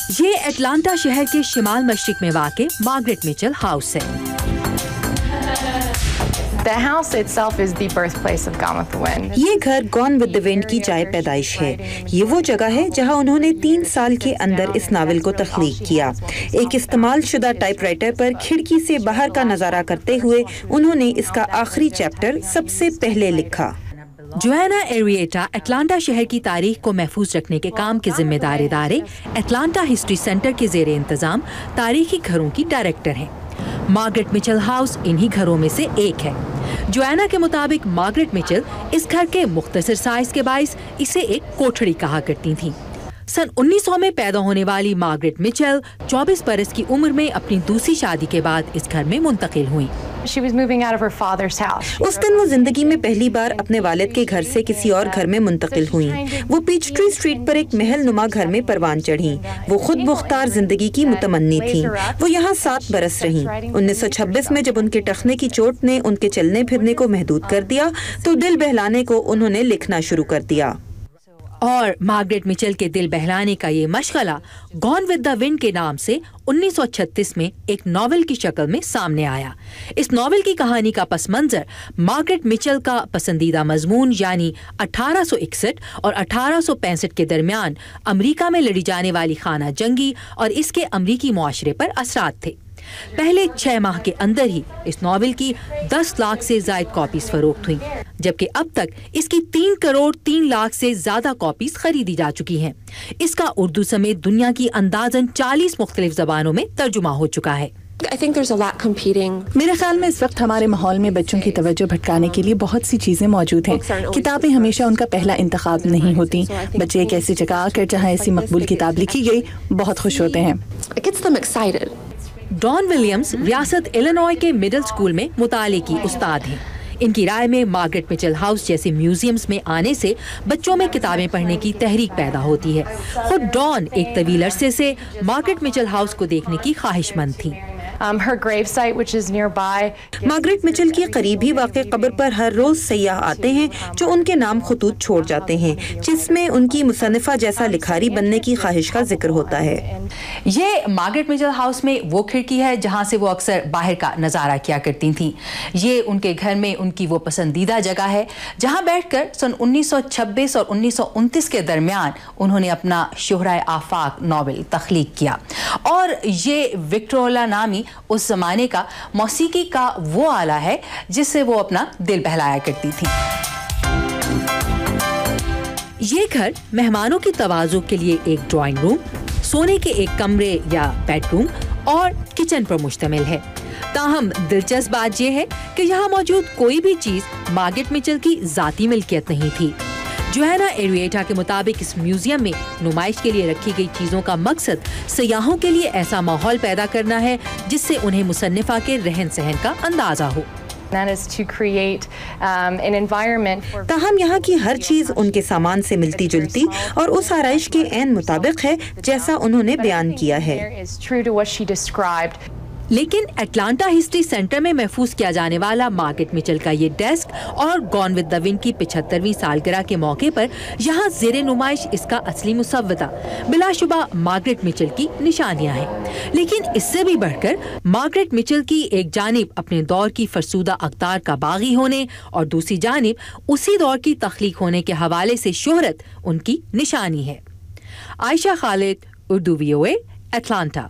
یہ اٹلانٹا شہر کے شمال مشرق میں واقع مارگریٹ میچل ہاؤس ہے. The house itself is the birthplace of Gone with the Wind. یہ گھر گون ود دا ونڈ کی جائے پیدائش ہے. یہ وہ جگہ ہے جہاں انہوں نے 3 سال کے اندر اس ناول کو تخلیق کیا. ایک استعمال شدہ ٹائپ رائٹر پر کھڑکی سے باہر کا نظارہ کرتے ہوئے انہوں نے اس کا آخری چیپٹر سب سے پہلے لکھا. جوانا ایریٹا اٹلانٹا شہر کی تاریخ کو محفوظ رکھنے کے کام کے ذمہ دار ادارے اٹلانٹا ہسٹری سینٹر کے زیر انتظام تاریخی گھروں کی ڈائریکٹر ہیں. مارگریٹ میچل ہاؤس انہی گھروں میں سے ایک ہے. جوانا کے مطابق مارگریٹ میچل اس گھر کے مختصر سائز کے باعث اسے ایک کوٹھڑی کہا کرتی تھیں. سن 1900 میں پیدا ہونے والی مارگریٹ میچل 24 برس کی عمر میں اپنی دوسری شادی کے بعد اس گھر میں منتقل ہوئیں. She was moving out of her father's house. اس دن وہ زندگی میں پہلی بار اپنے والد کے گھر سے کسی اور گھر میں منتقل ہوئیں. وہ پیچ ٹری اسٹریٹ پر ایک محل نما گھر میں پروان چڑھیں. وہ خود مختار زندگی کی متمنی تھیں. وہ یہاں 7 برس رہیں. 1926 میں جب ان کے ٹخنے کی چوٹ نے ان کے چلنے پھرنے کو محدود کر دیا تو دل بہلانے کو انہوں نے لکھنا شروع کر دیا. اور مارگریٹ میچل کے دل بہلانے کا یہ مشغلہ گون ود دا ونڈ کے نام سے 1936 میں ایک ناول کی شکل میں سامنے آیا. اس ناول کی کہانی کا پس منظر مارگریٹ میچل کا پسندیدہ مضمون یعنی 1861 اور 1865 کے درمیان امریکہ میں لڑی جانے والی خانہ جنگی اور اس کے امریکی معاشرے پر اثرات تھے. پہلے 6 ماہ کے اندر ہی اس ناول کی 10 لاکھ سے زائد کاپیز فروخت ہوئیں، جبکہ اب تک اس کی 3 کروڑ 3 لاکھ سے زیادہ کاپیز خریدی جا چکی ہیں. اس کا اردو سمیت دنیا کی اندازاً 40 مختلف زبانوں میں ترجمہ ہو چکا ہے. میرے خیال میں اس وقت ہمارے ماحول میں بچوں کی توجہ بھٹکانے کے لیے بہت سی چیزیں موجود ہیں. کتابیں ہمیشہ ان کا پہلا انتخاب نہیں ہوتی. بچے ایک ایسی جگہ آ کر جہاں ایسی مقبول کتاب لکھی گئی بہت خوش ہوتے ہیں. ڈان ولیمز ریاست الینوائے کے مڈل اسکول میں مطالعے کی استاد ہیں. ان کی رائے میں مارگریٹ میچل ہاؤس جیسے میوزیمز میں آنے سے بچوں میں کتابیں پڑھنے کی تحریک پیدا ہوتی ہے. خود ڈان ایک طویل عرصے سے مارگریٹ میچل ہاؤس کو دیکھنے کی خواہش مند تھیں. Her gravesite, which is nearby. Margaret Mitchell کی قریب ہی واقع قبر پر ہر روز سیاح آتے ہیں جو ان کے نام خطوط چھوڑ جاتے ہیں جس میں ان کی مصنفہ جیسا لکھاری بننے کی خواہش کا ذکر ہوتا ہے. یہ مارگریٹ میچل ہاؤس میں وہ کھڑکی ہے جہاں سے وہ اکثر باہر کا نظارہ کیا کرتی تھیں. یہ ان کے گھر میں ان کی وہ پسندیدہ جگہ ہے جہاں بیٹھ کر سن 1926 اور 1929 کے درمیان انہوں نے اپنا شہرۂ آفاق ناول تخلیق کیا. اور یہ وکٹوریا نامی اس زمانے کا موسیقی کا وہ آلہ ہے جس سے وہ اپنا دل بہلایا کرتی تھی. یہ گھر مہمانوں کی تواضع کے لیے ایک ڈرائنگ روم، سونے کے ایک کمرے یا بیڈ روم اور کچن پر مشتمل ہے. تاہم دلچسپ بات یہ ہے کہ یہاں موجود کوئی بھی چیز مارگریٹ میچل کی ذاتی ملکیت نہیں تھی. جوانا ایریٹا کے مطابق اس میوزیم میں نمائش کے لیے رکھی گئی چیزوں کا مقصد سیاحوں کے لیے ایسا ماحول پیدا کرنا ہے جس سے انہیں مصنفہ کے رہن سہن کا اندازہ ہو. تاہم یہاں کی ہر چیز ان کے سامان سے ملتی جلتی اور اس آرائش کے عین مطابق ہے جیسا انہوں نے بیان کیا ہے. لیکن اٹلانٹا ہسٹری سینٹر میں محفوظ کیا جانے والا مارگریٹ میچل کا یہ ڈیسک اور گون ود دا ونڈ کی 75ویں سالگرہ کے موقع پر یہاں زیر نمائش اس کا اصلی مسودہ بلا شبہ مارگریٹ میچل کی نشانیاں ہیں. لیکن اس سے بھی بڑھ کر مارگریٹ میچل کی ایک جانب اپنے دور کی فرسودہ اقدار کا باغی ہونے اور دوسری جانب اسی دور کی تخلیق ہونے کے حوالے سے شہرت ان کی نشانی ہے. عائشہ خالد، اردو VOA، اٹلانٹا.